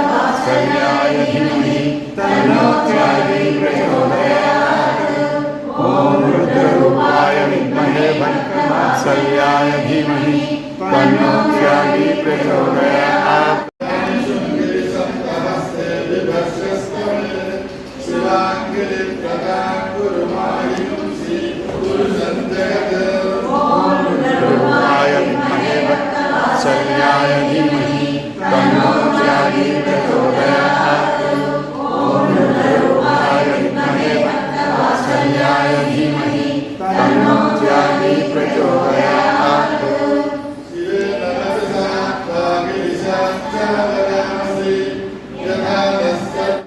वात्सल्याय धीमहि तन्नो त्यागी प्रचोदयात्। ॐ रुद्ररूपाय विद्महे भक्तवात्सल्याय धीमहि तन्नो त्यागी प्रचोदयात्। रुद्ररूपाय विद्महे भक्तवात्सल्याय धीमहि तन्नो त्यागी प्रचोदयात्। ॐ रुद्ररूपाय विद्महे भक्तवात्सल्याय धीमहि तन्नो त्यागी प्रचोदयात्।